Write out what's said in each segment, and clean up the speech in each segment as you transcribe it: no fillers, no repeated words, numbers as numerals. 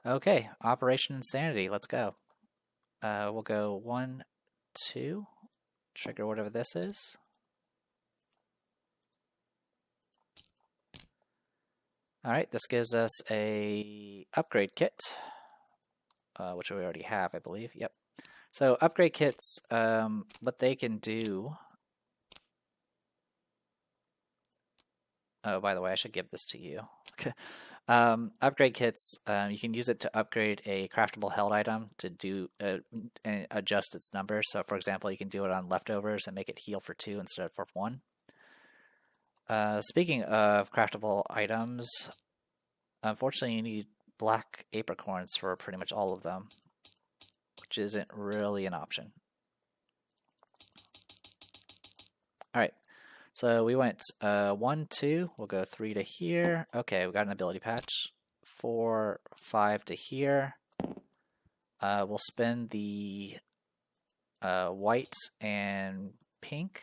Okay, Operation Insanity, let's go. We'll go 1, 2, trigger whatever this is. Alright, this gives us a upgrade kit, which we already have, I believe. Yep. So upgrade kits, what they can do... Oh, by the way, I should give this to you. Upgrade kits, you can use it to upgrade a craftable held item to do and adjust its number. So, for example, you can do it on leftovers and make it heal for 2 instead of for 1. Speaking of craftable items, unfortunately, you need black apricorns for pretty much all of them, which isn't really an option. All right. So we went 1, 2, we'll go 3 to here. Okay, we got an ability patch. 4, 5 to here. We'll spend the white and pink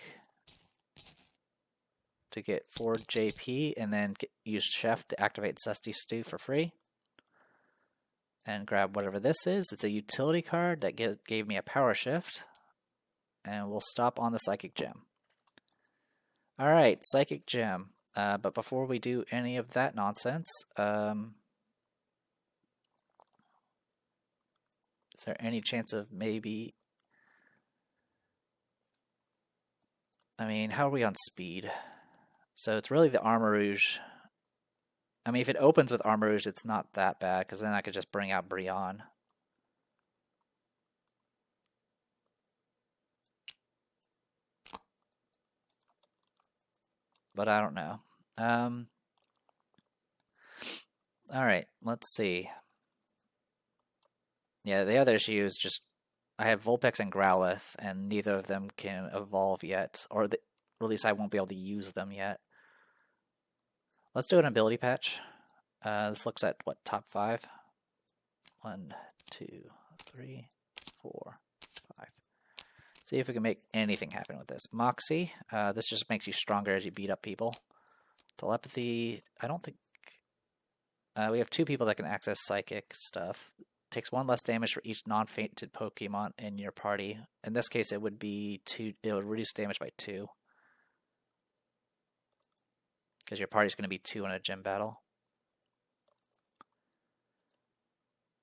to get 4 JP, and then use Chef to activate Zesty Stew for free. And grab whatever this is. It's a utility card that gave me a power shift. And we'll stop on the Psychic Gem. Alright, Psychic Gem. But before we do any of that nonsense, is there any chance of maybe... I mean, how are we on speed? So it's really the Armor Rouge. I mean, if it opens with Armor Rouge, it's not that bad, because then I could just bring out Brion. But I don't know. Alright, let's see. Yeah, the other issue is just I have Vulpix and Growlithe, and neither of them can evolve yet. Or at least I won't be able to use them yet. Let's do an ability patch. This looks at, what, top 5? 1, 2, 3, 4, 5. See if we can make anything happen with this. Moxie, this just makes you stronger as you beat up people. Telepathy, I don't think... we have 2 people that can access psychic stuff. Takes 1 less damage for each non-fainted Pokemon in your party. In this case, it would be 2. It would reduce damage by 2. Because your party's going to be 2 in a gym battle.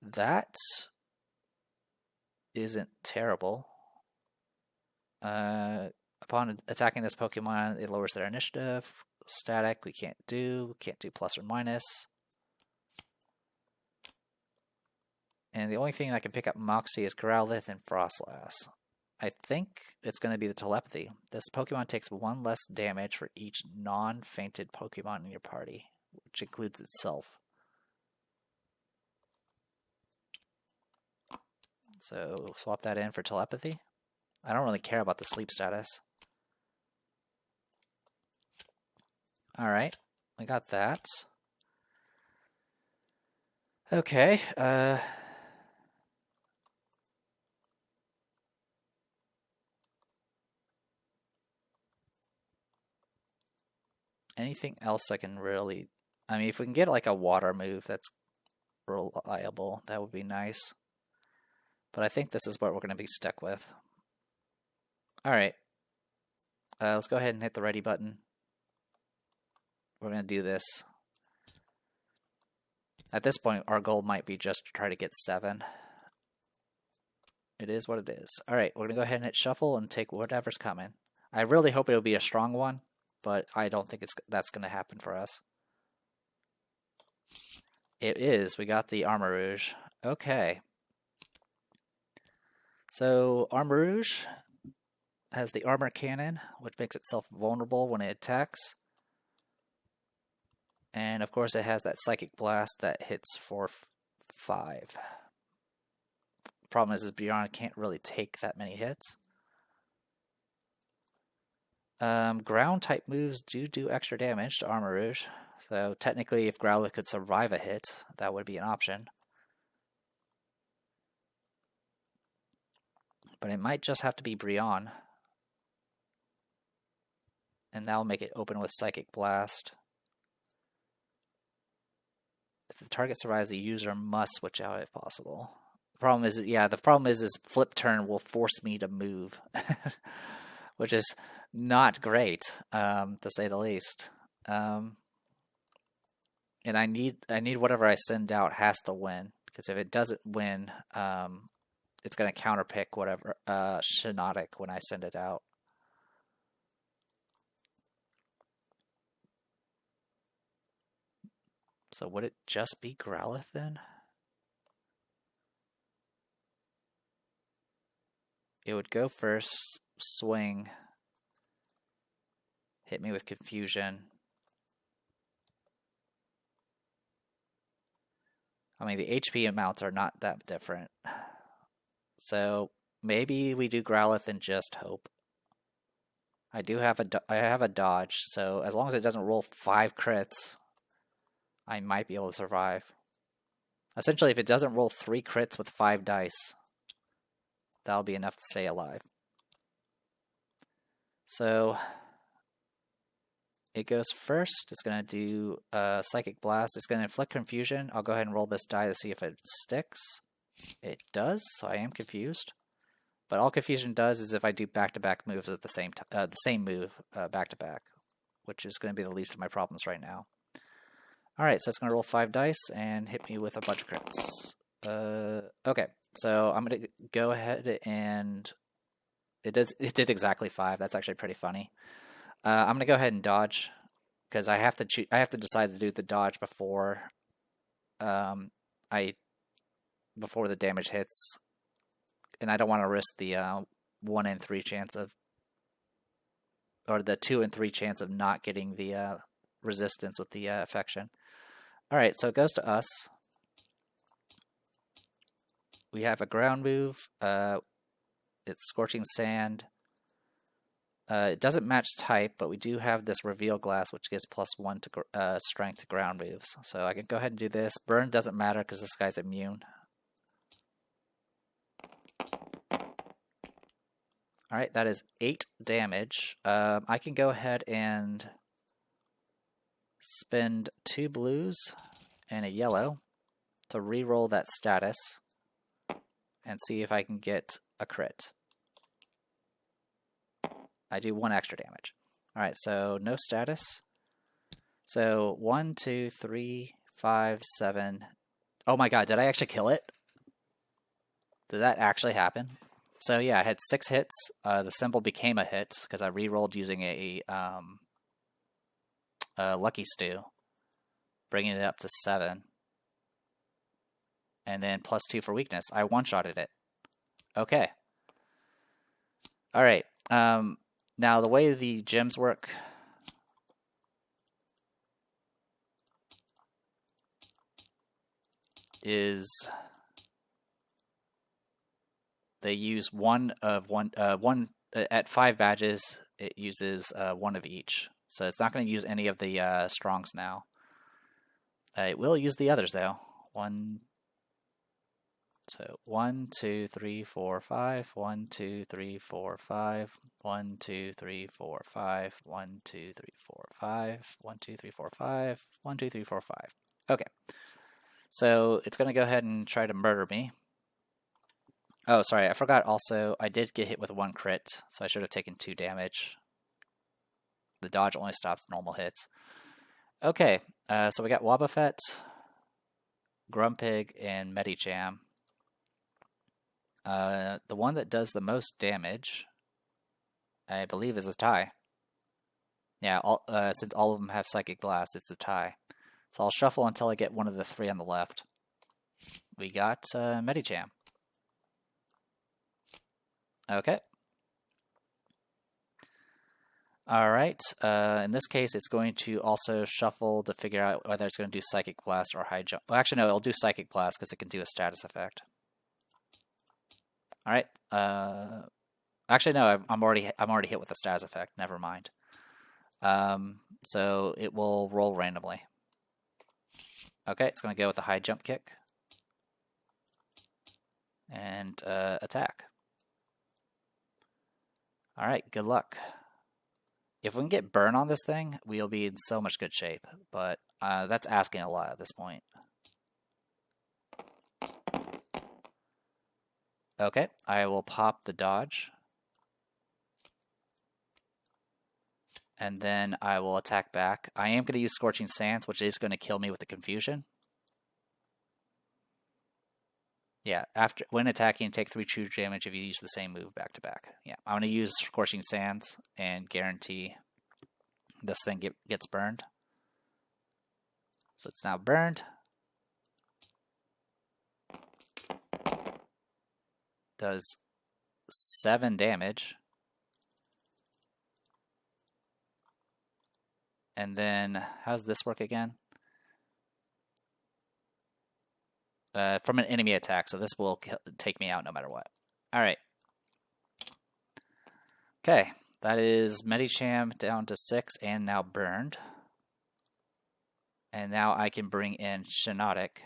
That isn't terrible. Upon attacking this Pokemon, it lowers their initiative. Static, we can't do plus or minus. And the only thing that can pick up Moxie is Growlithe and Frostlass. I think it's going to be the Telepathy. This Pokemon takes 1 less damage for each non-fainted Pokemon in your party, which includes itself. So swap that in for Telepathy. I don't really care about the sleep status. Alright, I got that. Okay, anything else I can really... I mean, if we can get like a water move that's reliable, that would be nice. But I think this is what we're going to be stuck with. Alright. Let's go ahead and hit the ready button. We're going to do this. At this point, our goal might be just to try to get 7. It is what it is. Alright, we're going to go ahead and hit shuffle and take whatever's coming. I really hope it'll be a strong one, but I don't think that's going to happen for us. It is. We got the Armor Rouge. Okay. So, Armor Rouge has the Armor Cannon, which makes itself vulnerable when it attacks. And, of course, it has that Psychic Blast that hits for 5. Problem is Brion can't really take that many hits. Ground-type moves do extra damage to Armor Rouge. So, technically, if Growlithe could survive a hit, that would be an option. But it might just have to be Brion. And that'll make it open with Psychic Blast. If the target survives, the user must switch out if possible. The problem is, yeah, the problem is flip turn will force me to move, which is not great, to say the least. And I need whatever I send out has to win, because if it doesn't win, it's going to counterpick whatever Shinotic when I send it out. So would it just be Growlithe then? It would go first, swing, hit me with Confusion. I mean, the HP amounts are not that different. So maybe we do Growlithe and just hope. I have a dodge, so as long as it doesn't roll 5 crits, I might be able to survive. Essentially, if it doesn't roll 3 crits with 5 dice, that'll be enough to stay alive. So it goes first. It's going to do Psychic Blast. It's going to inflict confusion. I'll go ahead and roll this die to see if it sticks. It does, so I am confused. But all confusion does is if I do back-to-back moves at the same move back-to-back, which is going to be the least of my problems right now. Alright, so it's going to roll 5 dice and hit me with a bunch of crits. Okay, so I'm going to go ahead and... It did exactly 5. That's actually pretty funny. I'm going to go ahead and dodge, because I have to decide to do the dodge before before the damage hits, and I don't want to risk the 1 in 3 chance of, or the 2 in 3 chance of not getting the resistance with the affection. Alright, so it goes to us. We have a ground move. It's Scorching Sand. It doesn't match type, but we do have this Reveal Glass, which gives +1 to strength to ground moves. So I can go ahead and do this. Burn doesn't matter because this guy's immune. Alright, that is 8 damage. I can go ahead and spend 2 blues and a yellow to re-roll that status and see if I can get a crit. I do 1 extra damage. Alright, so no status. So 1, 2, 3, 5, 7. Oh my god, did I actually kill it? Did that actually happen? So yeah, I had 6 hits. The symbol became a hit because I re-rolled using a Lucky Stew, bringing it up to 7. And then +2 for weakness. I one-shotted it. Okay. Alright. Now, the way the gems work... is... they use at 5 badges, it uses 1 of each. So it's not going to use any of the strongs now. It will use the others, though. 1, 2, 3, 4, 5. 1, 2, 3, 4, 5. 1, 2, 3, 4, 5. 1, 2, 3, 4, 5. 1, 2, 3, 4, 5. 1, 2, 3, 4, 5. Okay. So it's going to go ahead and try to murder me. Oh, sorry, I forgot also, I did get hit with 1 crit, so I should have taken 2 damage. The dodge only stops normal hits. Okay, so we got Wobbuffet, Grumpig, and Medicham. The one that does the most damage, I believe, is a tie. Yeah, since all of them have Psychic Blast, it's a tie. So I'll shuffle until I get one of the 3 on the left. We got Medicham. Okay. Alright, in this case, it's going to also shuffle to figure out whether it's going to do Psychic Blast or High Jump. Well, actually, no, it'll do Psychic Blast because it can do a status effect. Alright, actually, no, I'm already hit with a status effect. Never mind. So it will roll randomly. Okay, it's going to go with a High Jump Kick. And attack. Alright, good luck. If we can get burn on this thing, we'll be in so much good shape, but that's asking a lot at this point. Okay, I will pop the dodge. And then I will attack back. I am going to use Scorching Sands, which is going to kill me with the confusion. Yeah, when attacking, take 3 true damage if you use the same move back to back. Yeah, I'm going to use Scorching Sands and guarantee this thing gets burned. So it's now burned. Does 7 damage. And then, how does this work again? From an enemy attack, so this will take me out no matter what. Alright. Okay, that is Medicham down to 6 and now burned. And now I can bring in Shinotic.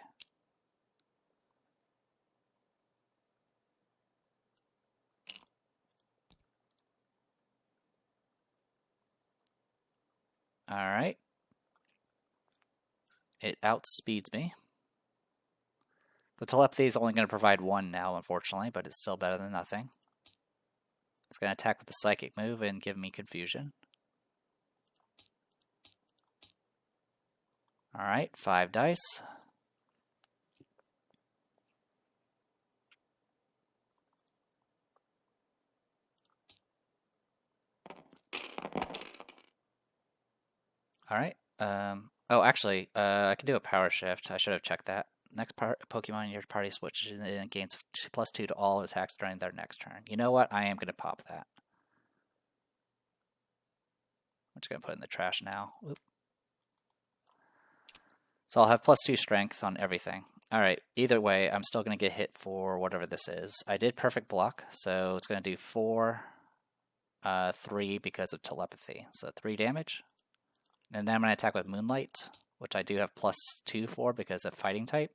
Alright. It outspeeds me. The telepathy is only going to provide 1 now, unfortunately, but it's still better than nothing. It's going to attack with the psychic move and give me confusion. Alright, 5 dice. Alright. Oh, actually, I can do a power shift. I should have checked that. Next Pokemon in your party switches and gains +2 to all attacks during their next turn. You know what? I am going to pop that. I'm just going to put it in the trash now. Oop. So I'll have +2 strength on everything. Alright, either way, I'm still going to get hit for whatever this is. I did perfect block, so it's going to do 4, 3 because of telepathy. So 3 damage. And then I'm going to attack with Moonlight, which I do have +2 for because of fighting type.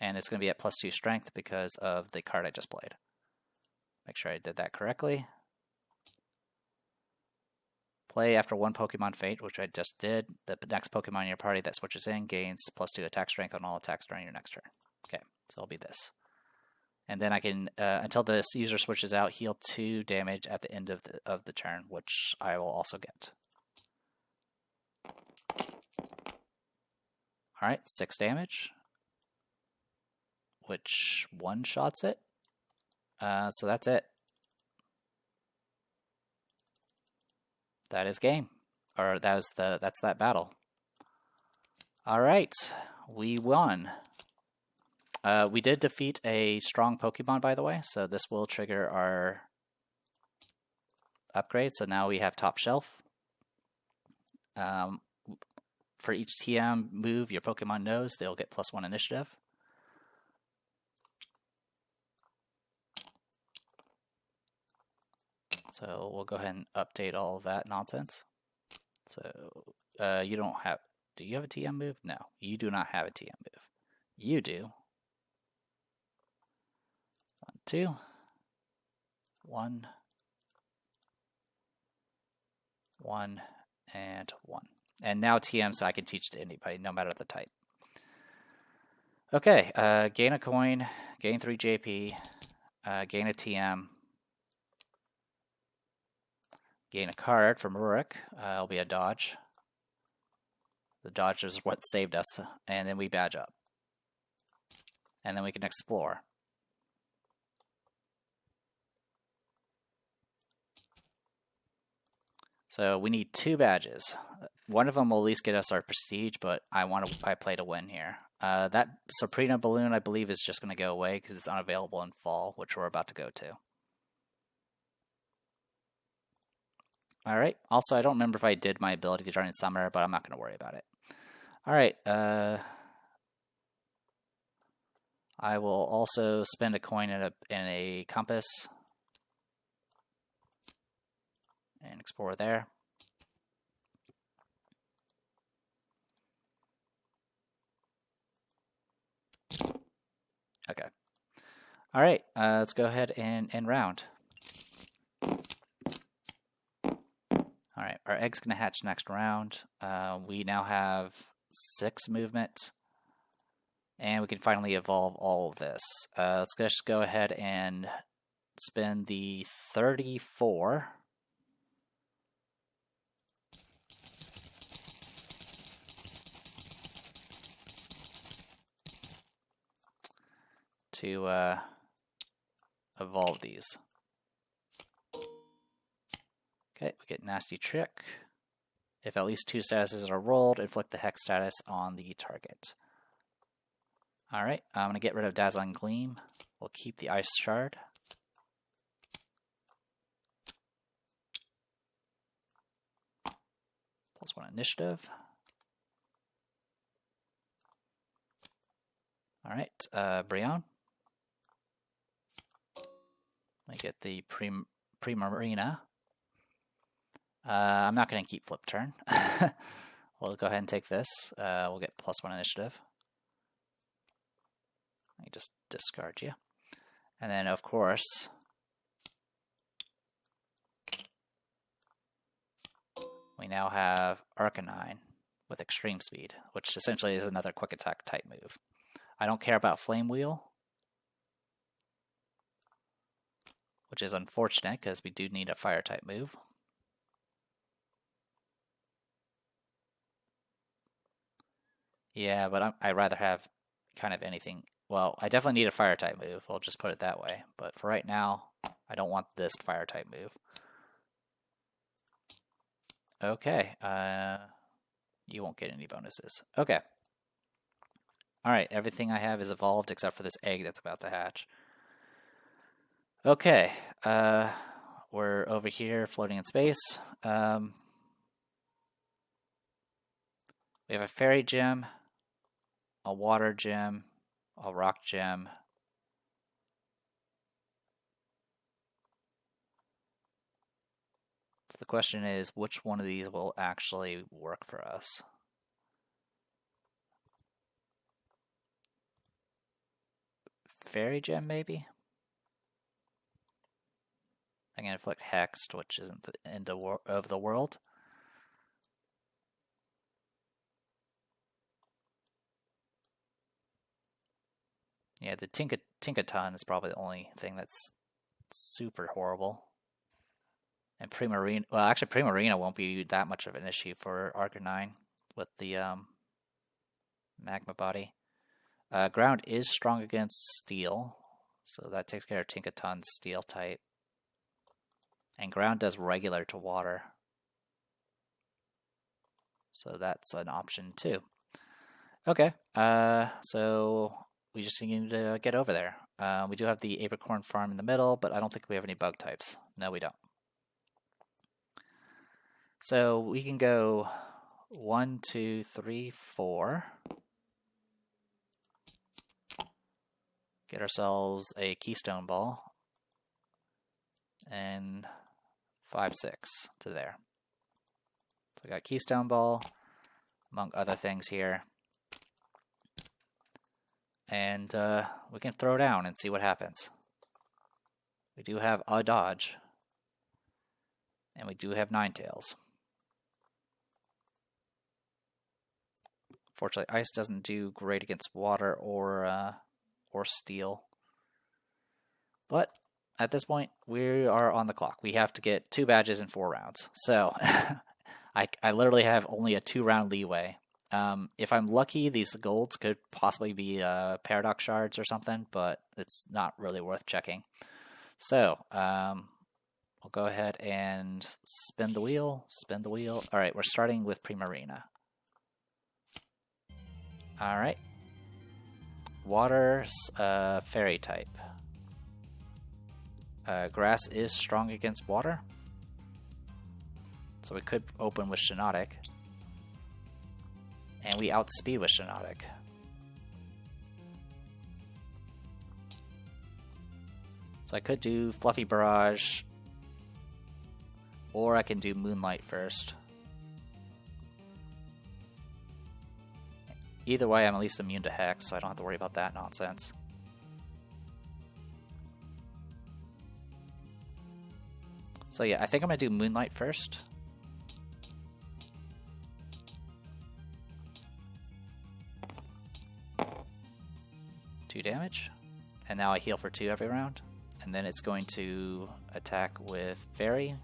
And it's going to be at +2 strength because of the card I just played. Make sure I did that correctly. Play after 1 Pokemon Fate, which I just did. The next Pokemon in your party that switches in gains +2 attack strength on all attacks during your next turn. Okay, so it'll be this. And then I can, until this user switches out, heal 2 damage at the end of the turn, which I will also get. Alright, 6 damage, which one-shots it. So that's it. That is game. Or that's that battle. Alright, we won. We did defeat a strong Pokemon, by the way, so this will trigger our upgrade. So now we have Top Shelf. For each TM move your Pokemon knows, they'll get +1 initiative. So we'll go ahead and update all of that nonsense. So you don't have, do you have a TM move? No, you do not have a TM move. You do. 1, 2, 1, 1, and 1. And now TM, so I can teach to anybody, no matter the type. Okay, gain a coin, gain 3 JP, gain a TM, gain a card from Rurik. It'll be a dodge. The dodge is what saved us, and then we badge up. And then we can explore. So we need 2 badges. One of them will at least get us our prestige, but I play to win here. That Sabrina balloon, I believe, is just going to go away because it's unavailable in fall, which we're about to go to. Alright, also I don't remember if I did my ability during summer, but I'm not going to worry about it. Alright, I will also spend a coin in a compass and explore there. Okay. Alright, let's go ahead and end round. Alright, our egg's going to hatch next round. We now have 6 movement And we can finally evolve all of this. Let's just go ahead and spend the 34. To evolve these. Okay, we get Nasty Trick. If at least 2 statuses are rolled, inflict the hex status on the target. Alright, I'm going to get rid of Dazzling Gleam. We'll keep the Ice Shard. +1 initiative. Alright, Brion. I get the Primarina. I'm not going to keep Flip Turn. We'll go ahead and take this. We'll get +1 initiative. Let me just discard you. And then, of course, we now have Arcanine with Extreme Speed, which essentially is another Quick Attack type move. I don't care about Flame Wheel, which is unfortunate because we do need a Fire type move. Yeah, but I'd rather have kind of anything. Well, I definitely need a Fire type move. I'll just put it that way. But for right now, I don't want this Fire type move. Okay. You won't get any bonuses. Okay. Alright, everything I have is evolved except for this egg that's about to hatch. Okay. We're over here floating in space. We have a Fairy Gem, a Water Gem, a Rock Gem. So the question is, which one of these will actually work for us? Fairy Gem, maybe? I can inflict Hexed, which isn't the end of the world. Yeah, the Tinkaton is probably the only thing that's super horrible. And Primarina, well, actually Primarina won't be that much of an issue for Arcanine with the Magma Body. Ground is strong against Steel, so that takes care of Tinkaton's Steel type. And Ground does regular to Water, so that's an option too. Okay, so we just need to get over there. We do have the Apricorn Farm in the middle, but I don't think we have any bug types. No, we don't. So we can go 1, 2, 3, 4. Get ourselves a Keystone Ball. And 5, 6 to there. So we got Keystone Ball, among other things here. And we can throw down and see what happens. We do have a dodge. And we do have Ninetales. Fortunately, Ice doesn't do great against Water or Steel. But at this point, we are on the clock. We have to get 2 badges in 4 rounds. So I literally have only a 2-round leeway. If I'm lucky, these golds could possibly be Paradox Shards or something, but it's not really worth checking. So, we'll go ahead and spin the wheel, spin the wheel. Alright, we're starting with Primarina. Alright. Water, Fairy type. Grass is strong against Water. So we could open with Shiinotic. And we outspeed with Shiinotic. So I could do Fluffy Barrage, or I can do Moonlight first. Either way, I'm at least immune to Hex, so I don't have to worry about that nonsense. So yeah, I think I'm going to do Moonlight first. 2 damage. And now I heal for 2 every round. And then it's going to attack with Fairy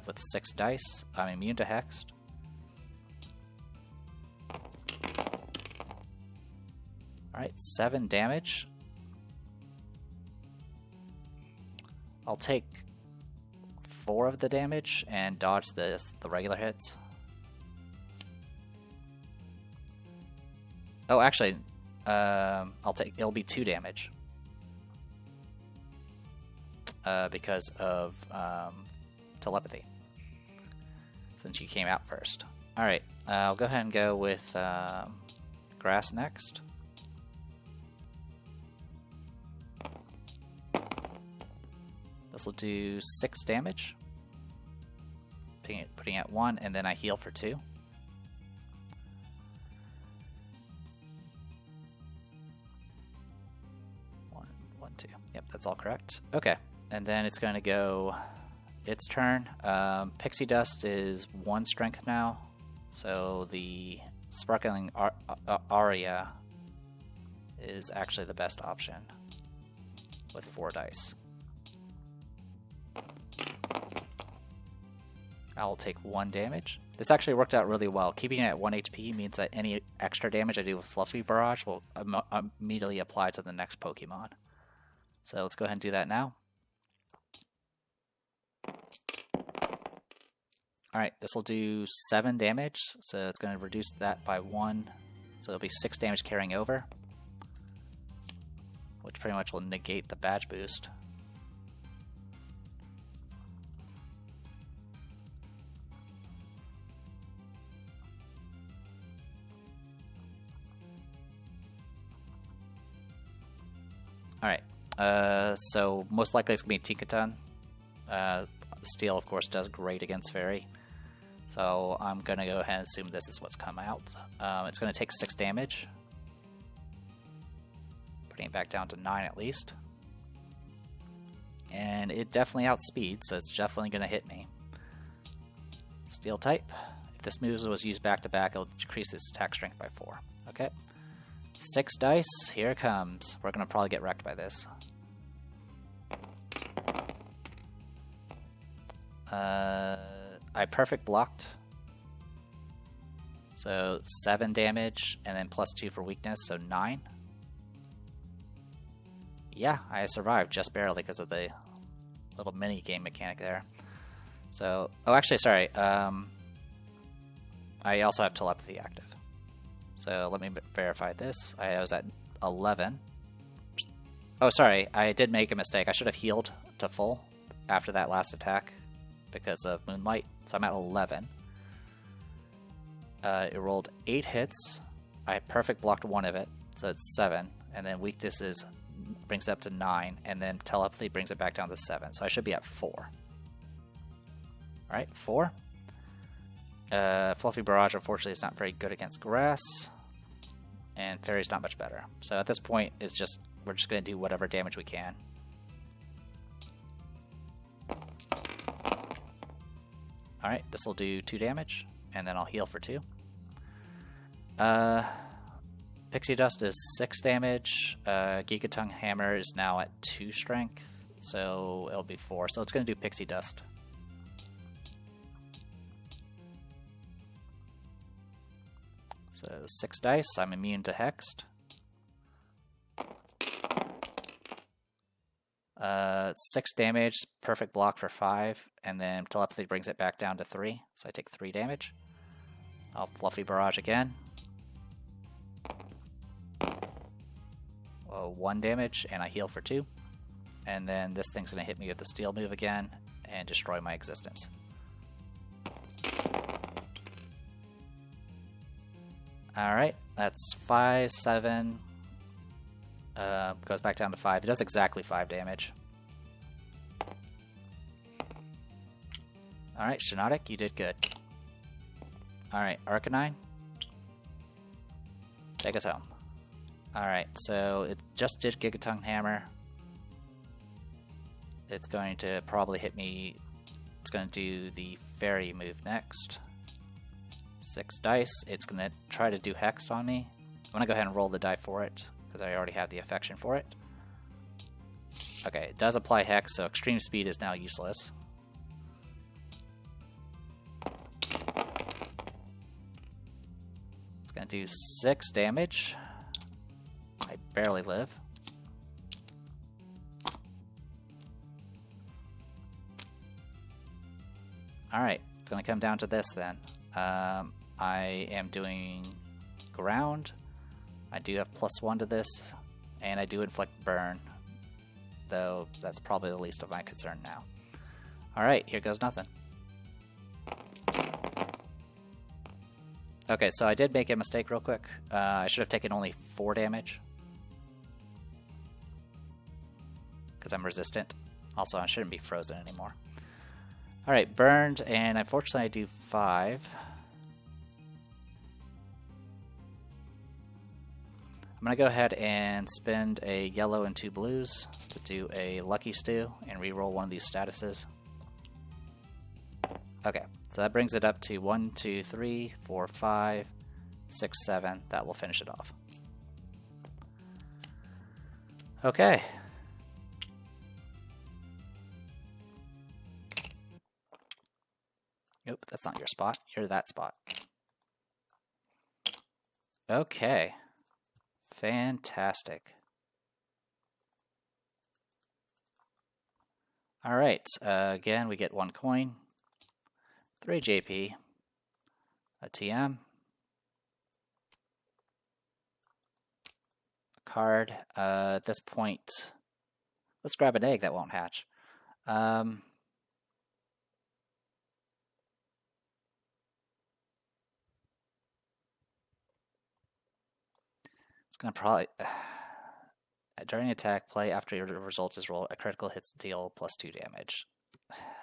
with 6 dice. I'm immune to Hexed. Alright, 7 damage. I'll take 4 of the damage and dodge the regular hits. Oh, actually, it'll be 2 damage. Because of telepathy. Since you came out first. Alright, I'll go ahead and go with Grass next. This will do 6 damage. Putting at 1, and then I heal for 2. One, 2. Yep, that's all correct. Okay, and then it's going to go its turn. Pixie Dust is 1 strength now, so the Sparkling Aria is actually the best option with 4 dice. I'll take 1 damage. This actually worked out really well. Keeping it at 1 HP means that any extra damage I do with Fluffy Barrage will immediately apply to the next Pokemon. So let's go ahead and do that now. Alright, this will do 7 damage, so it's going to reduce that by 1. So it'll be 6 damage carrying over, which pretty much will negate the badge boost. Alright, so most likely it's going to be Tinkaton. Steel, of course, does great against Fairy. So I'm going to go ahead and assume this is what's come out. It's going to take 6 damage. Putting it back down to 9 at least. And it definitely outspeeds, so it's definitely going to hit me. Steel type. If this move was used back to back, it'll decrease its attack strength by 4. Okay. 6 dice, here it comes. We're going to probably get wrecked by this. I perfect blocked. So 7 damage, and then plus 2 for weakness, so 9. Yeah, I survived just barely because of the little mini game mechanic there. So, oh actually, sorry. I also have telepathy active. So let me verify this. I was at 11. Oh, sorry, I did make a mistake. I should have healed to full after that last attack because of Moonlight. So I'm at 11. It rolled 8 hits. I perfect blocked 1 of it, so it's 7. And then weakness brings it up to 9, and then telepathy brings it back down to 7. So I should be at 4. Alright, 4. Fluffy Barrage, unfortunately, is not very good against grass, and Fairy's not much better. So at this point, we're just going to do whatever damage we can. Alright, this will do 2 damage, and then I'll heal for 2. Pixie Dust is 6 damage. Gigatongue Hammer is now at 2 strength, so it'll be 4. So it's going to do Pixie Dust. So 6 dice, I'm immune to Hexed. 6 damage, perfect block for 5, and then telepathy brings it back down to 3, so I take 3 damage. I'll Fluffy Barrage again. 1 damage, and I heal for 2. And then this thing's going to hit me with the Steel move again and destroy my existence. Alright, that's 5, 7, goes back down to 5. It does exactly 5 damage. Alright, Shiinotic, you did good. Alright, Arcanine, take us home. Alright, so it just did Gigatongue Hammer. It's going to probably hit me. It's going to do the Fairy move next. 6 dice. It's going to try to do Hexed on me. I'm going to go ahead and roll the die for it. because I already have the affection for it. Okay, it does apply Hex, so extreme speed is now useless. It's gonna do 6 damage. I barely live. Alright, it's gonna come down to this then. I am doing ground. I do have +1 to this, and I do inflict burn, though that's probably the least of my concern now. Alright, here goes nothing. Okay, so I did make a mistake real quick. I should have taken only 4 damage, because I'm resistant. Also, I shouldn't be frozen anymore. Alright, burned, and unfortunately I do 5. I'm going to go ahead and spend a yellow and 2 blues to do a Lucky Stew and reroll one of these statuses. Okay, so that brings it up to 1, 2, 3, 4, 5, 6, 7. That will finish it off. Okay. Nope, that's not your spot. You're that spot. Okay. Fantastic. Alright, again, we get 1 coin, 3 JP, a TM, a card. At this point, let's grab an egg that won't hatch. It's going to probably... during attack, play after your result is rolled, a critical hits deal +2 damage.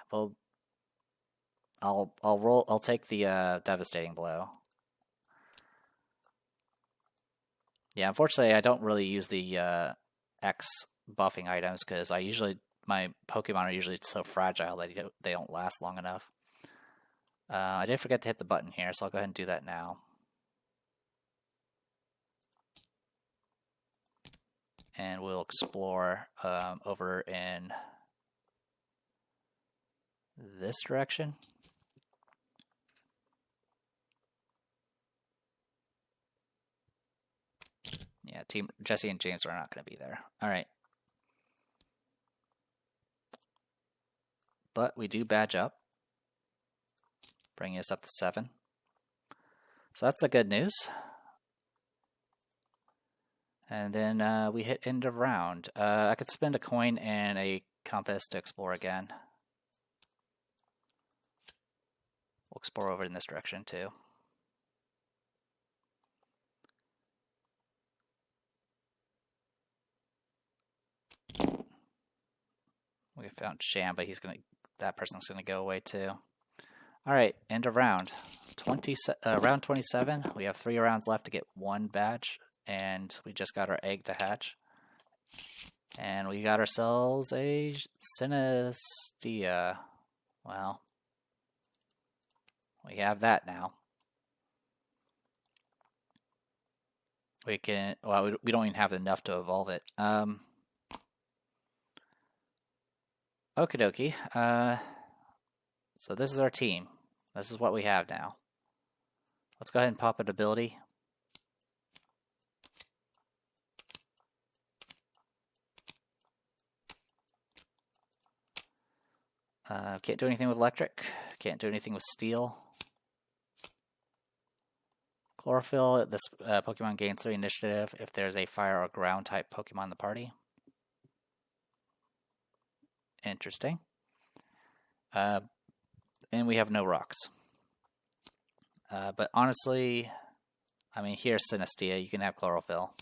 Well, I'll take the devastating blow. Yeah, unfortunately, I don't really use the X buffing items because my Pokemon are usually so fragile that they don't last long enough. I did forget to hit the button here, so I'll go ahead and do that now. And we'll explore over in this direction. Yeah, Team Jesse and James are not going to be there. All right. But we do badge up, bringing us up to 7. So that's the good news. And then we hit end of round. I could spend a coin and a compass to explore again. We'll explore over in this direction too. We found Sham, but that person's gonna go away too. All right, end of round. Round 27. We have 3 rounds left to get 1 badge. And we just got our egg to hatch. And we got ourselves a Synestia. Well, we have that now. We can, well, we don't even have enough to evolve it. Okie dokie. So this is our team. This is what we have now. Let's go ahead and pop an ability. Can't do anything with electric. Can't do anything with steel. Chlorophyll. This Pokemon gains 3 initiative if there's a fire or ground type Pokemon in the party. Interesting. And we have no rocks. But honestly, I mean, here's Synestia. You can have Chlorophyll.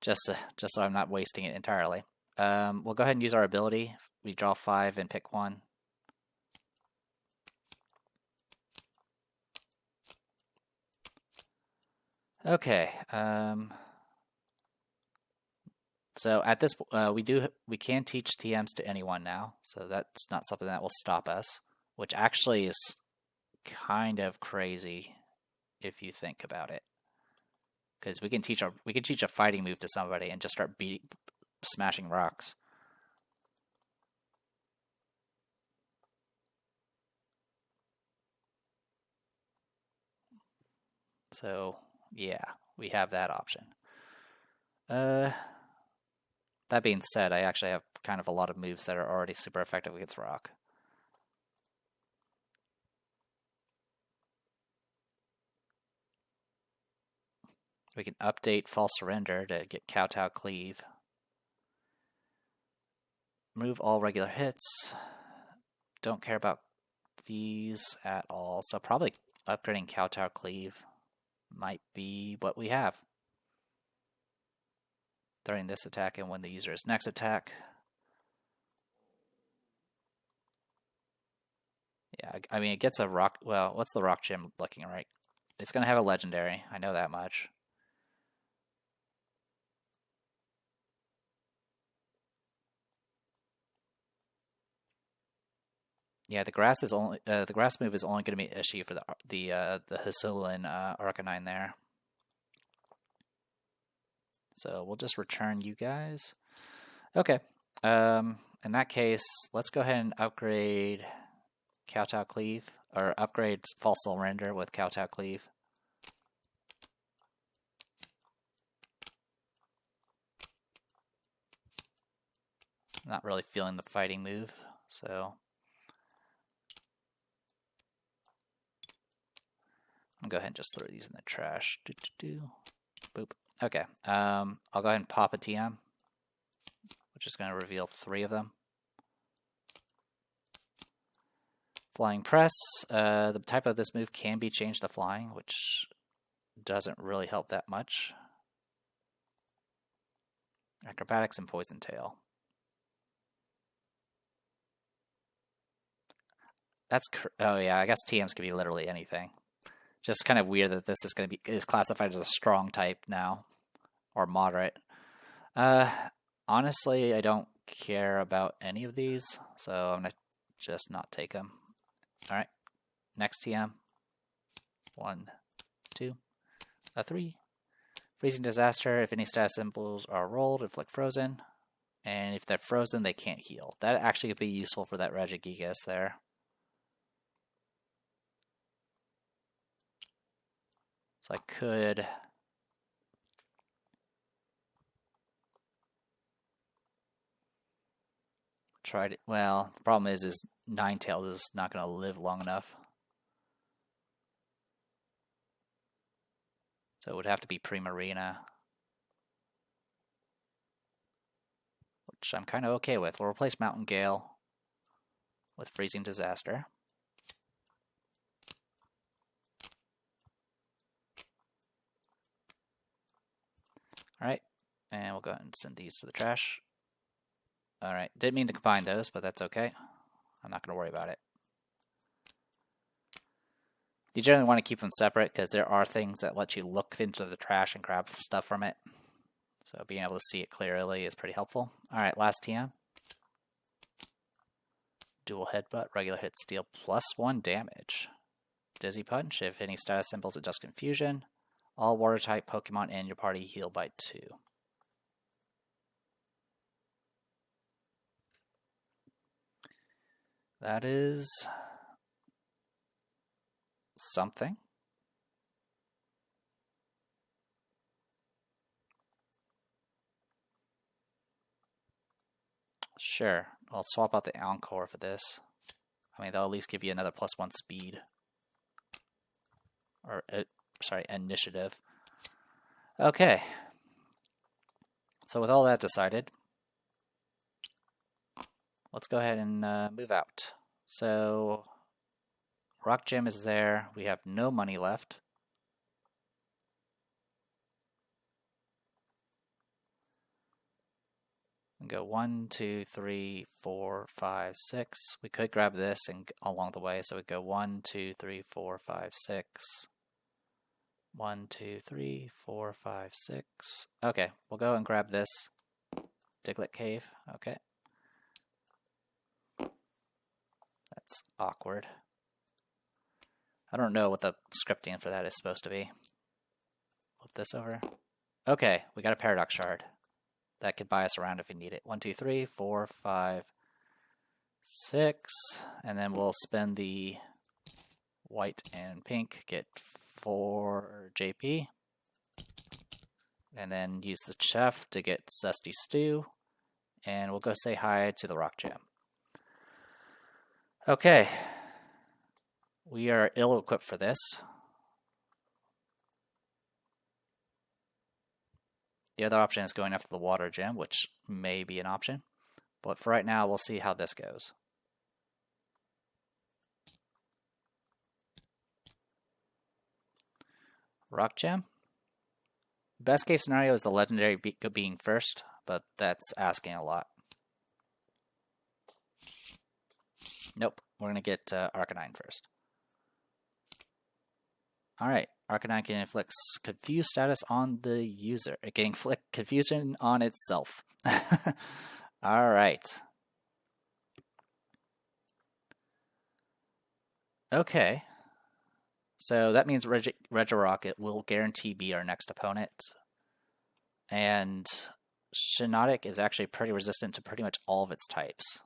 just so I'm not wasting it entirely. We'll go ahead and use our ability. We draw 5 and pick 1. Okay. So at this, we can teach TMs to anyone now. So that's not something that will stop us, which actually is kind of crazy if you think about it. because we can teach a fighting move to somebody and just start smashing rocks. So yeah, we have that option. That being said, I actually have kind of a lot of moves that are already super effective against rock. We can update False Surrender to get Kowtow Cleave. Move all regular hits. Don't care about these at all, so probably upgrading Kowtow Cleave might be what we have. During this attack and when the user's next attack. Yeah, I mean, it gets a rock. Well, what's the rock gem looking like? It's going to have a legendary. I know that much. Yeah, the grass move is only going to be an issue for the Hisuian Arcanine there. So we'll just return you guys. Okay. In that case, let's go ahead and upgrade Kowtow Cleave, or upgrade False Surrender with Kowtow Cleave. Not really feeling the fighting move, so I'll go ahead and just throw these in the trash. Boop. Okay. I'll go ahead and pop a TM, which is going to reveal 3 of them. Flying Press. The type of this move can be changed to flying, which doesn't really help that much. Acrobatics and Poison Tail. Oh yeah, I guess TMs can be literally anything. Just kind of weird that this is classified as a strong type now, or moderate. Honestly, I don't care about any of these, so I'm gonna just not take them. All right, next TM. 1, 2, 3. Freezing Disaster. If any status symbols are rolled, inflict frozen, and if they're frozen, they can't heal. That actually could be useful for that Regigigas there. So I could try to. Well, the problem is Ninetales is not going to live long enough. So it would have to be Primarina, which I'm kind of okay with. We'll replace Mountain Gale with Freezing Disaster. Alright, and we'll go ahead and send these to the trash. Alright, didn't mean to combine those, but that's okay. I'm not going to worry about it. You generally want to keep them separate because there are things that let you look into the trash and grab stuff from it. So being able to see it clearly is pretty helpful. Alright, last TM. Dual Headbutt, regular hit steal, +1 damage. Dizzy Punch, if any status symbols it does confusion. All water type Pokemon in your party heal by 2. That is something. Sure, I'll swap out the Encore for this. I mean, they'll at least give you another +1 speed. Or, sorry, initiative. Okay. So with all that decided, let's go ahead and move out. So, Rock Gym is there. We have no money left. And go 1, 2, 3, 4, 5, 6. We could grab this and along the way, so we go 1, 2, 3, 4, 5, 6. 1, 2, 3, 4, 5, 6. Okay, we'll go and grab this. Diglett Cave. Okay. That's awkward. I don't know what the scripting for that is supposed to be. Flip this over. Okay, we got a Paradox Shard. That could buy us around if we need it. 1, 2, 3, 4, 5, 6. And then we'll spend the white and pink, get 4 JP. And then use the chef to get Zesty Stew. And we'll go say hi to the Rock Gem. Okay. We are ill-equipped for this. The other option is going after the Water Gem, which may be an option. But for right now, we'll see how this goes. Rock Gem. Best case scenario is the Legendary being first, but that's asking a lot. Nope, we're going to get Arcanine first. Alright, Arcanine can inflict confused status on the user. It can inflict confusion on itself. Alright. Okay. So that means Regirock will guarantee be our next opponent. And Shiinotic is actually pretty resistant to pretty much all of its types.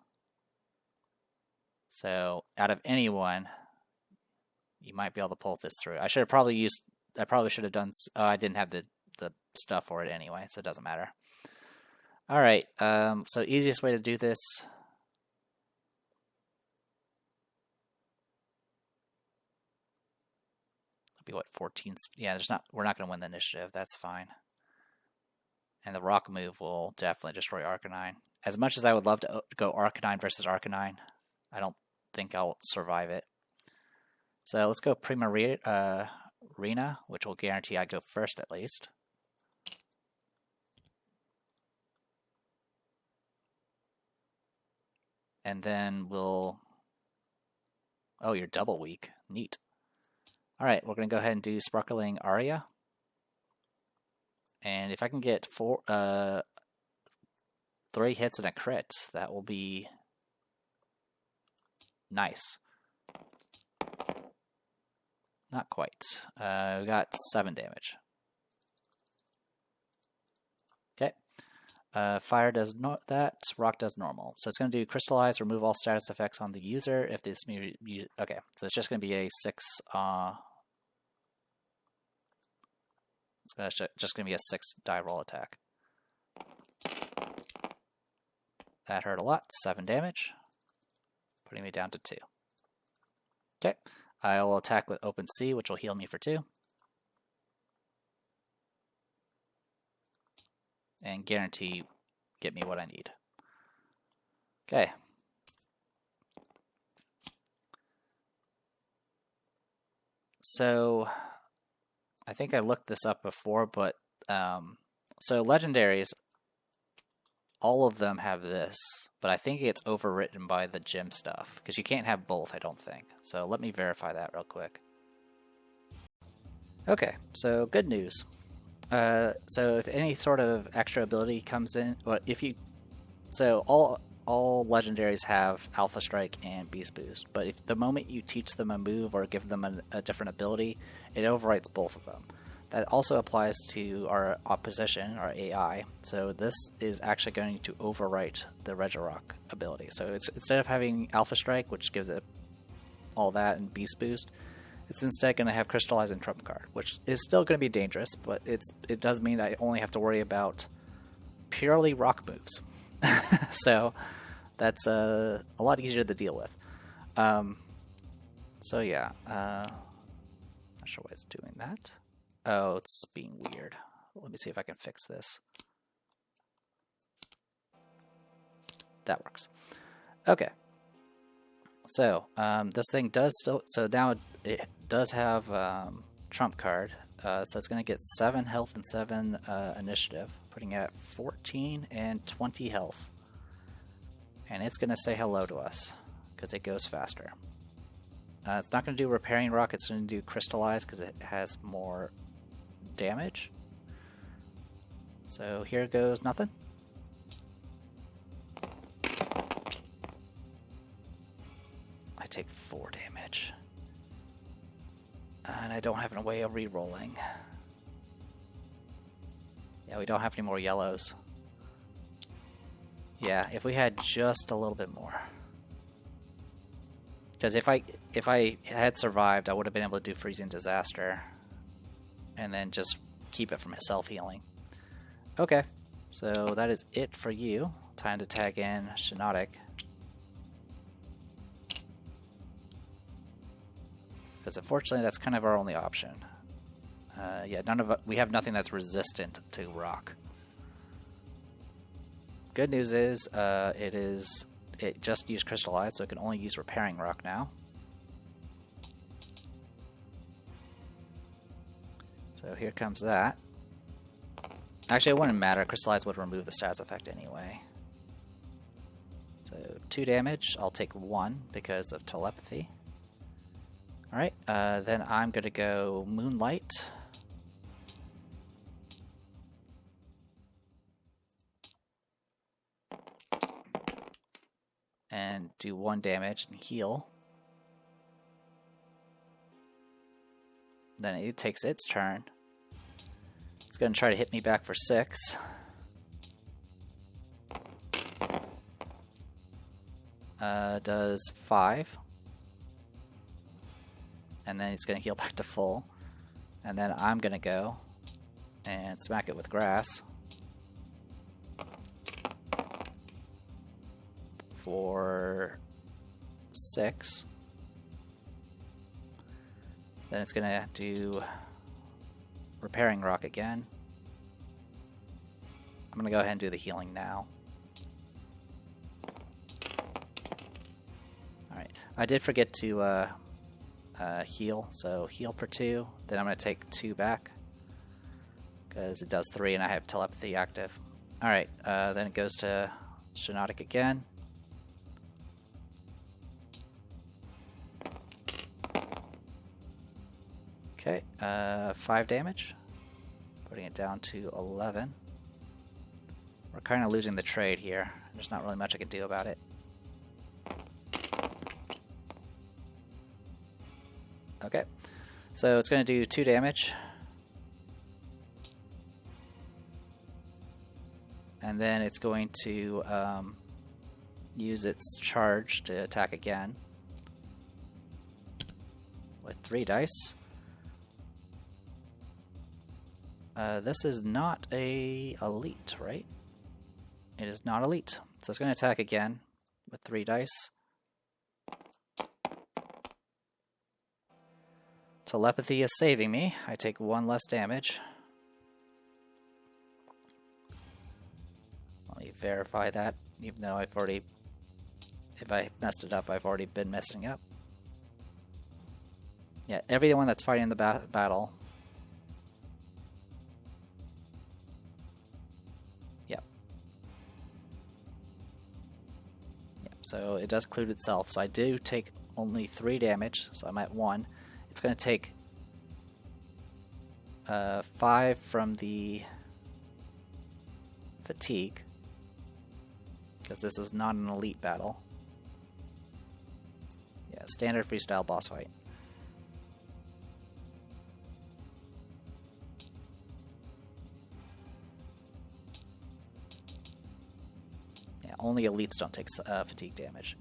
So out of anyone, you might be able to pull this through. I probably should have done. I didn't have the stuff for it anyway, so it doesn't matter. All right. So easiest way to do this. It'll be what, 14? Yeah, we're not going to win the initiative. That's fine. And the rock move will definitely destroy Arcanine. As much as I would love to go Arcanine versus Arcanine, I don't think I'll survive it. So let's go Primarina, which will guarantee I go first at least. And then we'll... Oh, you're double weak. Neat. Alright, we're going to go ahead and do Sparkling Aria. And if I can get 3 hits and a crit, that will be nice. Not quite. We got 7 damage. Okay. Fire does that. Rock does normal. So it's going to do Crystallize, remove all status effects on the user. If this okay, so it's just going to be a 6. It's just going to be a 6 die roll attack. That hurt a lot. 7 damage, putting me down to 2. Okay. I will attack with Open Sea, which will heal me for 2. And guarantee get me what I need. Okay. So, I think I looked this up before, but so legendaries, all of them have this, but I think it's overwritten by the gym stuff, because you can't have both, I don't think. So let me verify that real quick. Okay, so good news. So if any sort of extra ability comes in, so all legendaries have Alpha Strike and Beast Boost, but if the moment you teach them a move or give them a different ability, it overwrites both of them. That also applies to our opposition, our AI. So this is actually going to overwrite the Regirock ability. So it's instead of having Alpha Strike, which gives it all that, and Beast Boost, it's instead going to have Crystallize and Trump Card, which is still going to be dangerous, but it does mean I only have to worry about purely rock moves. So that's a lot easier to deal with. So yeah, not sure why it's doing that. Oh, it's being weird. Let me see if I can fix this. That works. Okay. So this thing does still. So now it does have Trump Card. So it's going to get 7 health and 7 initiative, putting it at 14 and 20 health. And it's going to say hello to us because it goes faster. It's not going to do Repairing Rock. It's going to do Crystallize because it has more damage. So here goes nothing. I take 4 damage. And I don't have a way of re-rolling. Yeah, we don't have any more yellows. Yeah, if we had just a little bit more. Because if I had survived, I would have been able to do Freezing Disaster. And then just keep it from self-healing. Okay, so that is it for you. Time to tag in Shinotic. Because unfortunately, that's kind of our only option. Yeah, we have nothing that's resistant to rock. Good news is, it just used Crystallize, so it can only use Repairing Rock now. So here comes that. Actually, it wouldn't matter. Crystallize would remove the status effect anyway. So 2 damage. I'll take 1 because of Telepathy. Alright, then I'm going to go Moonlight. And do 1 damage and heal. Then it takes its turn. It's going to try to hit me back for 6. Does 5. And then it's going to heal back to full. And then I'm going to go and smack it with grass. For 6. Then it's going to do Repairing Rock again. I'm going to go ahead and do the healing now. Alright, I did forget to heal, so heal for 2. Then I'm going to take 2 back because it does 3 and I have Telepathy active. Alright, then it goes to Shinotic again. Okay, 5 damage, putting it down to 11. We're kind of losing the trade here. There's not really much I can do about it. Okay, so it's going to do 2 damage. And then it's going to use its charge to attack again with 3 dice. This is not a elite, right? It is not elite. So it's going to attack again with 3 dice. Telepathy is saving me. I take 1 less damage. Let me verify that, even though I've already... If I messed it up, I've already been messing up. Yeah, everyone that's fighting the battle... So it does include itself. So I do take only 3 damage, so I'm at 1. It's going to take 5 from the fatigue, because this is not an elite battle. Yeah, standard freestyle boss fight. Only elites don't take fatigue damage.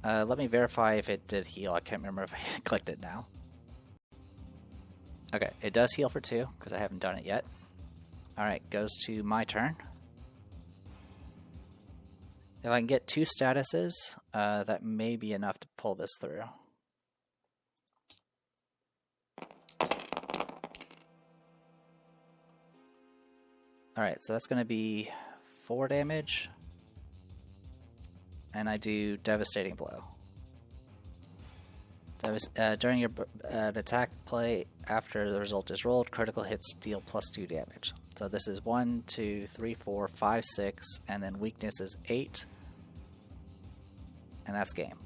Let me verify if it did heal. I can't remember if I clicked it now. Okay, it does heal for 2, because I haven't done it yet. Alright, goes to my turn. If I can get 2 statuses, that may be enough to pull this through. Alright, so that's going to be 4 damage. And I do Devastating Blow. During your attack play, after the result is rolled, critical hits deal +2 damage. So this is 1, 2, 3, 4, 5, 6, and then weakness is 8. And that's game.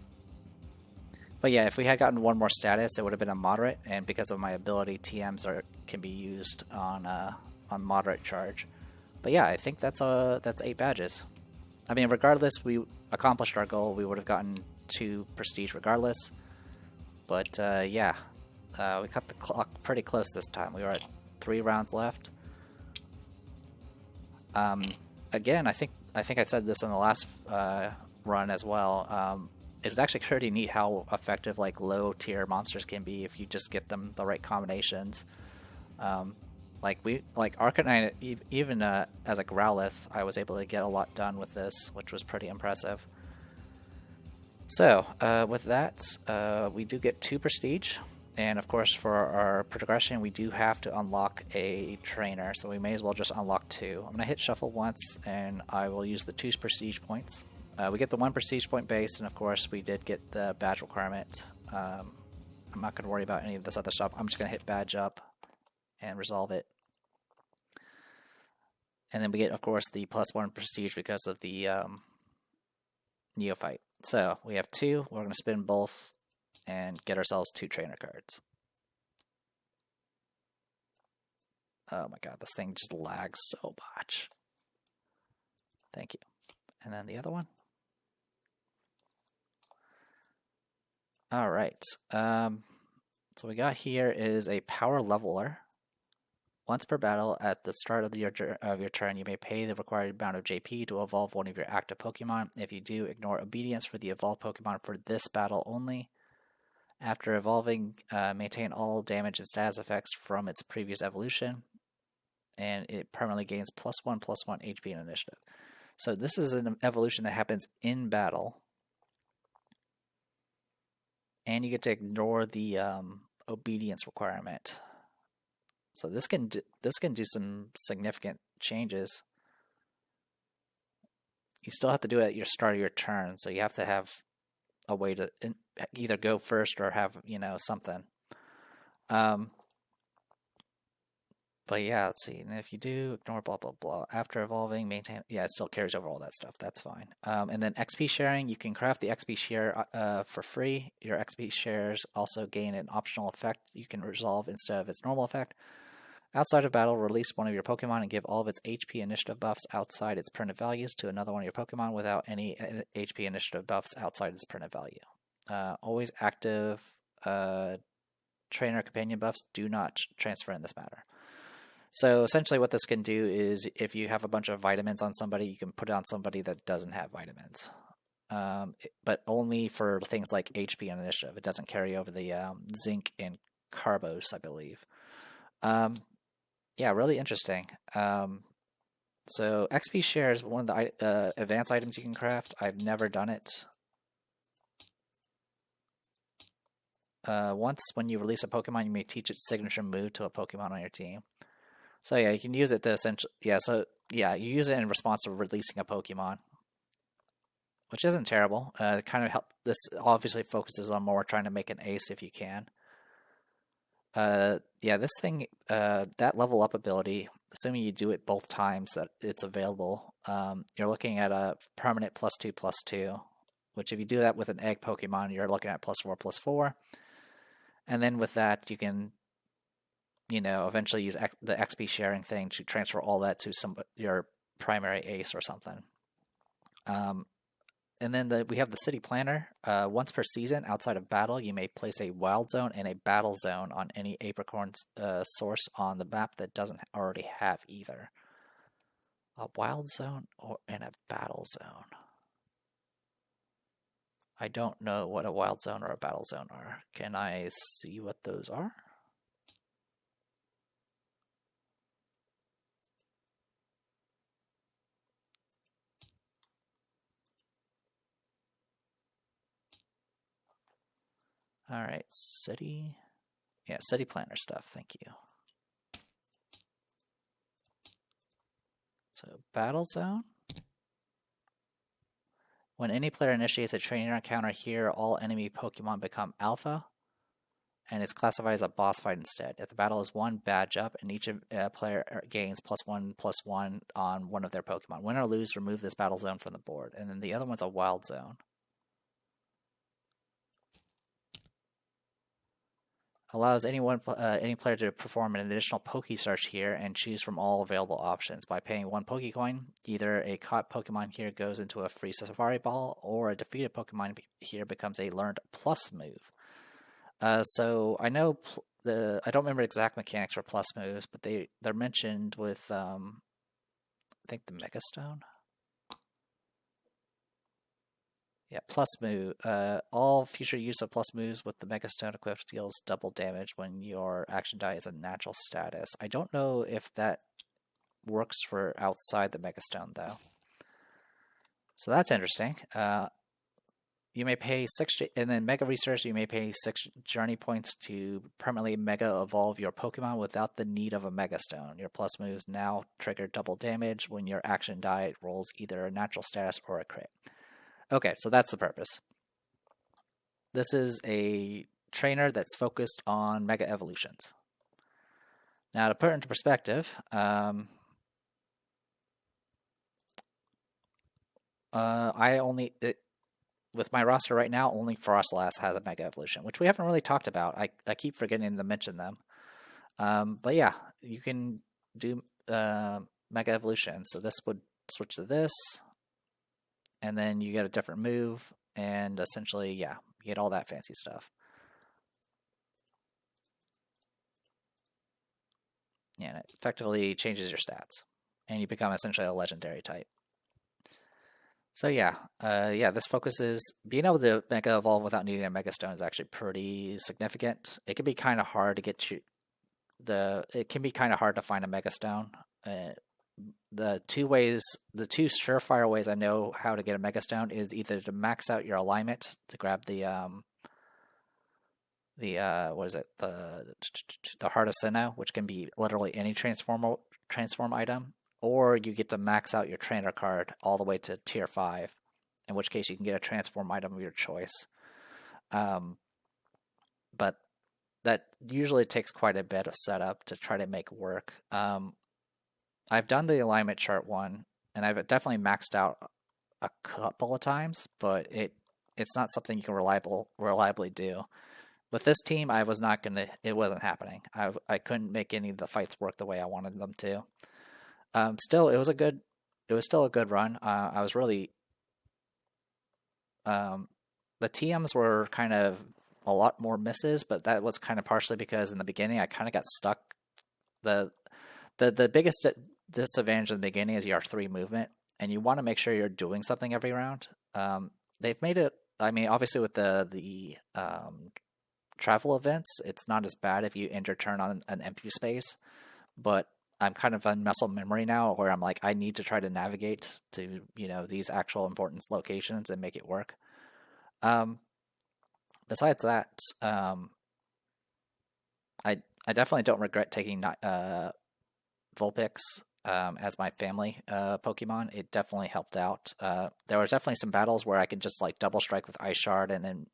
But yeah, if we had gotten 1 more status, it would have been a moderate, and because of my ability, TMs can be used on moderate charge. But yeah, I think that's 8 badges. I mean, regardless, we accomplished our goal. We would have gotten 2 prestige regardless. But yeah, we cut the clock pretty close this time. We were at 3 rounds left. Again, I think I said this in the last run as well. It's actually pretty neat how effective like low tier monsters can be if you just get them the right combinations. Like Arcanine, even as a Growlithe, I was able to get a lot done with this, which was pretty impressive. So with that, we do get 2 prestige, and of course for our progression, we do have to unlock a trainer, so we may as well just unlock 2. I'm gonna hit shuffle once, and I will use the 2 prestige points. We get the 1 prestige point base, and of course we did get the badge requirement. I'm not gonna worry about any of this other stuff. I'm just gonna hit badge up and resolve it. And then we get, of course, the +1 prestige because of the Neophyte. So we have 2. We're going to spin both and get ourselves 2 trainer cards. Oh my god, this thing just lags so much. Thank you. And then the other one. All right. So we got here is a power leveler. Once per battle, at the start of your turn, you may pay the required amount of JP to evolve one of your active Pokemon. If you do, ignore obedience for the evolved Pokemon for this battle only. After evolving, maintain all damage and status effects from its previous evolution, and it permanently gains +1/+1 HP and initiative. So this is an evolution that happens in battle, and you get to ignore the obedience requirement. So this can do some significant changes. You still have to do it at your start of your turn, so you have to have a way to either go first or have, you know, something. But yeah, let's see. And if you do, ignore blah blah blah. After evolving, maintain. Yeah, it still carries over all that stuff. That's fine. And then XP sharing, you can craft the XP share for free. Your XP shares also gain an optional effect you can resolve instead of its normal effect. Outside of battle, release one of your Pokemon and give all of its HP initiative buffs outside its printed values to another one of your Pokemon without any HP initiative buffs outside its printed value. Always active trainer companion buffs do not transfer in this matter. So essentially what this can do is if you have a bunch of vitamins on somebody, you can put it on somebody that doesn't have vitamins. But only for things like HP and initiative. It doesn't carry over the zinc and carbos, I believe. Yeah, really interesting. So XP share is one of the advanced items you can craft. I've never done it. Once when you release a Pokemon, you may teach its signature move to a Pokemon on your team. So yeah, you can use it to essentially, you use it in response to releasing a Pokemon, which isn't terrible. Kind of help. This obviously focuses on more trying to make an ace if you can. Yeah, this thing, that level up ability, assuming you do it both times that it's available, you're looking at a permanent +2/+2, which if you do that with an egg Pokemon, you're looking at +4/+4. And then with that, you can, you know, eventually use the XP sharing thing to transfer all that to your primary ace or something. And then we have the city planner. Once per season, outside of battle, you may place a wild zone and a battle zone on any apricorn source on the map that doesn't already have either. A wild zone and a battle zone. I don't know what a wild zone or a battle zone are. Can I see what those are? All right, city. Yeah, city planner stuff. Thank you. So, battle zone. When any player initiates a trainer encounter here, all enemy Pokemon become alpha, and it's classified as a boss fight instead. If the battle is won, badge up, and each player gains +1/+1 on one of their Pokemon. Win or lose, remove this battle zone from the board. And then the other one's a wild zone. Allows any player to perform an additional Poke Search here and choose from all available options. By paying 1 Pokecoin, either a caught Pokemon here goes into a free Safari Ball, or a defeated Pokemon here becomes a learned plus move. So I know I don't remember exact mechanics for plus moves, but they're mentioned with I think the Mega Stone. Yeah, plus move. All future use of plus moves with the Mega Stone equipped deals double damage when your action die is a natural status. I don't know if that works for outside the Mega Stone though. So that's interesting. You may pay 6, and then Mega Research, you may pay 6 journey points to permanently Mega Evolve your Pokemon without the need of a Mega Stone. Your plus moves now trigger double damage when your action die rolls either a natural status or a crit. Okay, so that's the purpose. This is a trainer that's focused on Mega Evolutions. Now, to put it into perspective, with my roster right now, only Frostlass has a Mega Evolution, which we haven't really talked about. I keep forgetting to mention them. But yeah, you can do Mega Evolution. So this would switch to this, and then you get a different move, and essentially, yeah, you get all that fancy stuff. Yeah, and it effectively changes your stats, and you become essentially a legendary type. So yeah, this focuses being able to Mega Evolve without needing a Mega Stone is actually pretty significant. It can be kind of hard to get it can be kind of hard to find a Mega Stone. The two surefire ways I know how to get a Mega Stone is either to max out your alignment to grab the what is it, the Heart of Sinnoh, which can be literally any transform item. Or you get to max out your trainer card all the way to tier 5, in which case you can get a transform item of your choice. But that usually takes quite a bit of setup to try to make work. I've done the alignment chart one, and I've definitely maxed out a couple of times, but it's not something you can reliably do. With this team, it wasn't happening. I couldn't make any of the fights work the way I wanted them to. Still, it was still a good run. I was really, the TMs were kind of a lot more misses, but that was kind of partially because in the beginning I kind of got stuck. The biggest disadvantage in the beginning is your 3 movement, and you want to make sure you're doing something every round. They've made it. I mean, obviously with the travel events, it's not as bad if you end your turn on an empty space, but I'm kind of on muscle memory now where I'm like, I need to try to navigate to, these actual important locations and make it work. Besides that, I definitely don't regret taking Vulpix as my family Pokemon. It definitely helped out. There was definitely some battles where I could just like double strike with Ice Shard and then,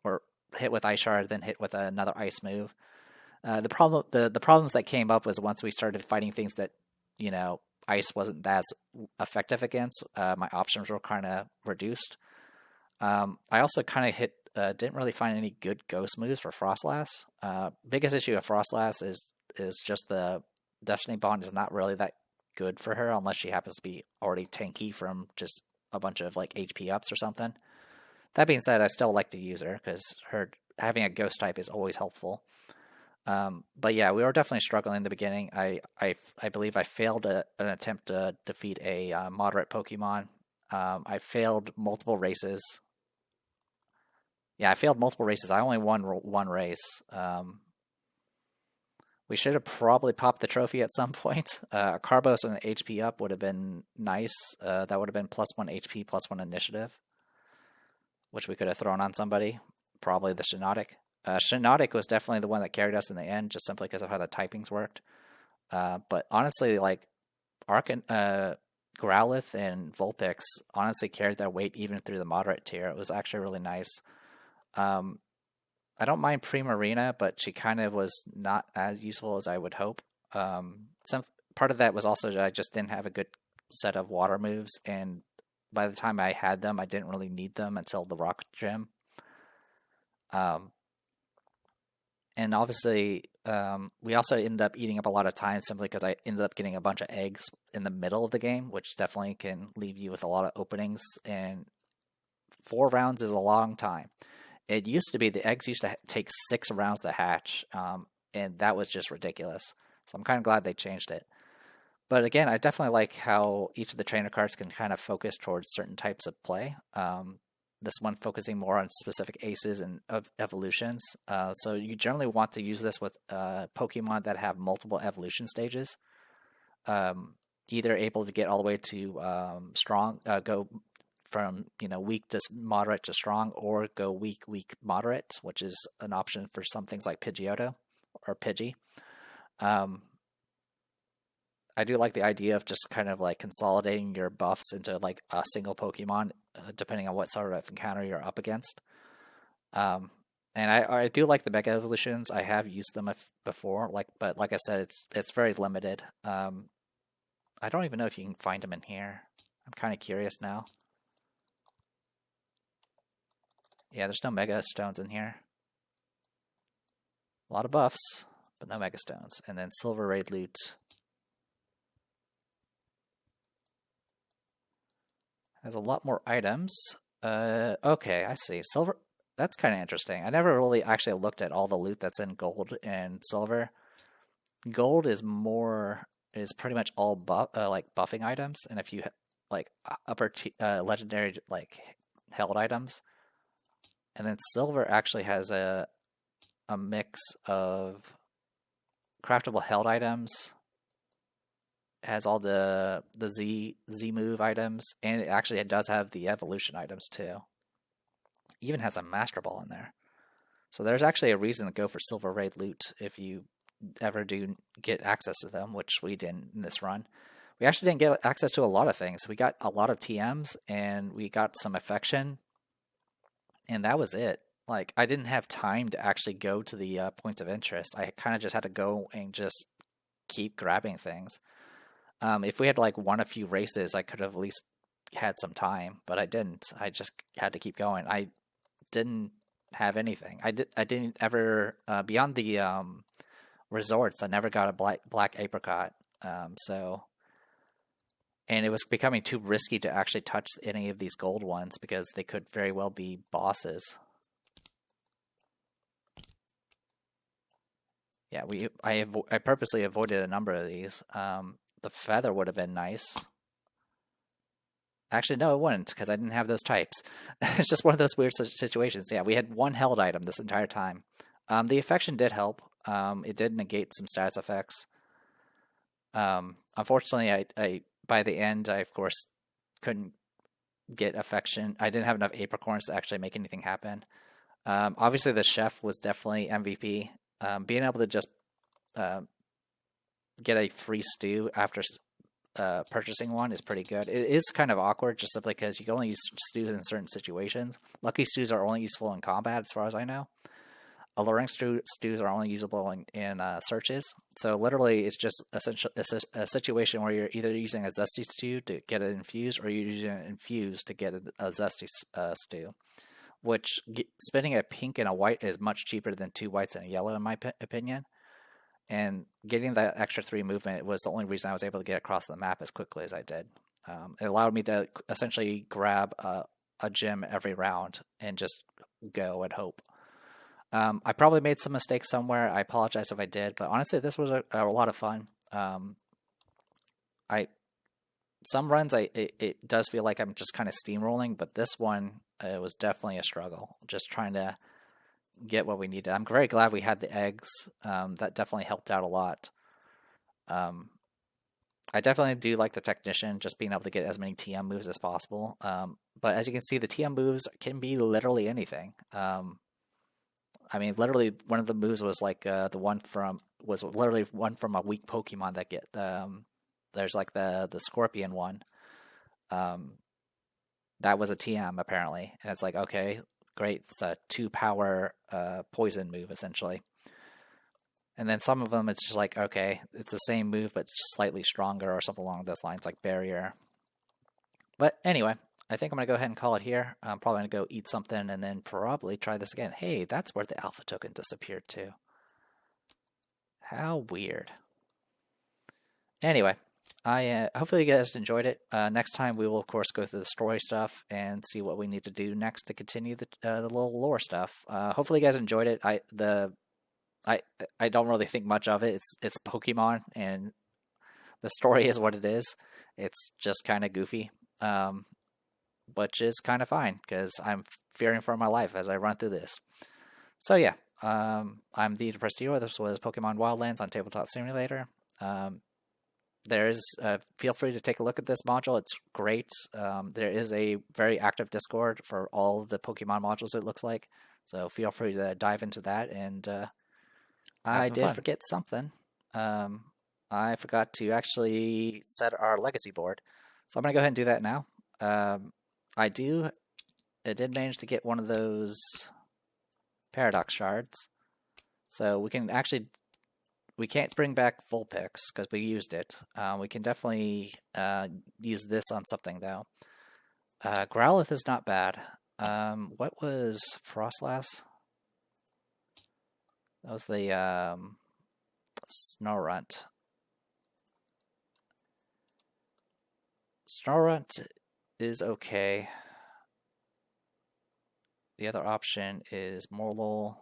or hit with Ice Shard, then hit with another Ice move. The problems that came up was once we started fighting things that, Ice wasn't as effective against, my options were kind of reduced. I also kind of didn't really find any good ghost moves for Frostlass. Biggest issue of Frostlass is just the Destiny Bond is not really that good for her unless she happens to be already tanky from just a bunch of like HP ups or something. That being said, I still like to use her because her having a ghost type is always helpful. But yeah, we were definitely struggling in the beginning. I believe I failed an attempt to defeat a moderate Pokemon. I failed multiple races. Yeah, I failed multiple races. I only won one race. We should have probably popped the trophy at some point. Carbos and an HP up would have been nice. That would have been +1 HP, +1 initiative, which we could have thrown on somebody. Probably the Shiinotic. Shiinotic was definitely the one that carried us in the end, just simply because of how the typings worked. But honestly, like Growlithe and Vulpix honestly carried their weight even through the moderate tier. It was actually really nice. I don't mind Primarina, but she kind of was not as useful as I would hope. Some part of that was also that I just didn't have a good set of water moves, and by the time I had them, I didn't really need them until the Rock Gym. And obviously, we also ended up eating up a lot of time simply because I ended up getting a bunch of eggs in the middle of the game, which definitely can leave you with a lot of openings. And 4 rounds is a long time. It used to be the eggs used to take 6 rounds to hatch, and that was just ridiculous. So I'm kind of glad they changed it. But again, I definitely like how each of the trainer cards can kind of focus towards certain types of play. This one focusing more on specific aces and evolutions. So you generally want to use this with Pokemon that have multiple evolution stages. Either able to get all the way to strong, go from weak to moderate to strong, or go weak moderate, which is an option for some things like Pidgeotto or Pidgey. I do like the idea of just kind of like consolidating your buffs into like a single Pokemon, depending on what sort of encounter you're up against. And I do like the Mega Evolutions. I have used them before, but like I said, it's very limited. I don't even know if you can find them in here. I'm kind of curious now. Yeah, there's no Mega Stones in here. A lot of buffs, but no Mega Stones. And then Silver Raid Loot. Has a lot more items. Okay, I see. Silver, that's kind of interesting. I never really actually looked at all the loot that's in gold and silver. Gold is pretty much all like buffing items, and if you like legendary like held items, and then silver actually has a mix of craftable held items. Has all the Z move items, and it does have the evolution items too. Even has a Master Ball in there. So there's actually a reason to go for Silver Raid loot if you ever do get access to them, which we didn't in this run. We actually didn't get access to a lot of things. We got a lot of TMs, and we got some affection, and that was it. Like, I didn't have time to actually go to the points of interest. I kind of just had to go and just keep grabbing things. If we had like won a few races, I could have at least had some time, but I didn't. I just had to keep going. I didn't have anything. I didn't ever beyond the resorts. I never got a black apricot. And it was becoming too risky to actually touch any of these gold ones because they could very well be bosses. Yeah, I purposely avoided a number of these. The feather would have been nice. Actually, no, it wouldn't, because I didn't have those types. It's just one of those weird situations. Yeah, we had one held item this entire time. The affection did help. It did negate some status effects. Unfortunately, I by the end, I, of course, couldn't get affection. I didn't have enough apricorns to actually make anything happen. Obviously, the chef was definitely MVP. Being able to just get a free stew after purchasing one is pretty good. It is kind of awkward just simply because you can only use stews in certain situations. Lucky stews are only useful in combat, as far as I know. Alluring stews are only usable in searches. So literally, it's just a situation where you're either using a zesty stew to get it infused, or you're using it infused to get a zesty stew. Which, spending a pink and a white is much cheaper than 2 whites and a yellow, in my opinion. And getting that extra 3 movement was the only reason I was able to get across the map as quickly as I did. It allowed me to essentially grab a gem every round and just go and hope. I probably made some mistakes somewhere. I apologize if I did, but honestly, this was a lot of fun. Some runs it does feel like I'm just kind of steamrolling, but this one it was definitely a struggle. Just trying to get what we needed. I'm very glad we had the eggs. That definitely helped out a lot. I definitely do like the technician, just being able to get as many TM moves as possible. But as you can see, the TM moves can be literally anything. I mean, literally one of the moves was like was literally one from a weak Pokemon that get there's like the Scorpion one. That was a TM apparently, and it's like, okay, great, it's a 2-power poison move essentially. And then some of them, it's just like, okay, it's the same move but slightly stronger or something along those lines, like Barrier. But anyway, I think I'm gonna go ahead and call it here. I'm probably gonna go eat something and then probably try this again. Hey, that's where the alpha token disappeared to. How weird. Anyway, hopefully you guys enjoyed it. Next time we will of course go through the story stuff and see what we need to do next to continue the little lore stuff. Hopefully you guys enjoyed it. I don't really think much of it. It's Pokemon, and The story is what it is. It's just kind of goofy, which is kind of fine because I'm fearing for my life as I run through this. So yeah, I'm the Depressed Hero. This was Pokemon Wildlands on Tabletop Simulator. Feel free to take a look at this module. It's great. There is a very active Discord for all of the Pokemon modules, it looks like. So feel free to dive into that. And I did forget something. I forgot to actually set our legacy board. So I'm going to go ahead and do that now. I did manage to get one of those paradox shards. So we can't bring back Vulpix because we used it. We can definitely use this on something though. Growlithe is not bad. What was Frostlass? That was the Snorunt. Snorunt is okay. The other option is Morlul.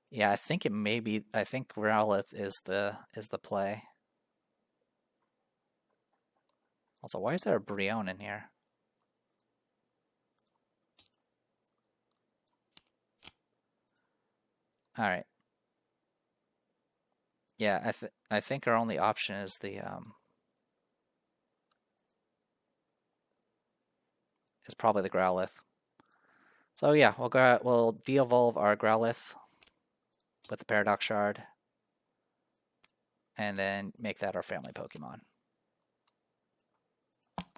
Yeah, I think Growlithe is the play. Also, why is there a Brionne in here? All right. Yeah, I think our only option is the is probably the Growlithe. So yeah, we'll de-evolve our Growlithe with the Paradox Shard, and then make that our family Pokemon.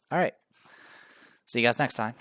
All right. See you guys next time.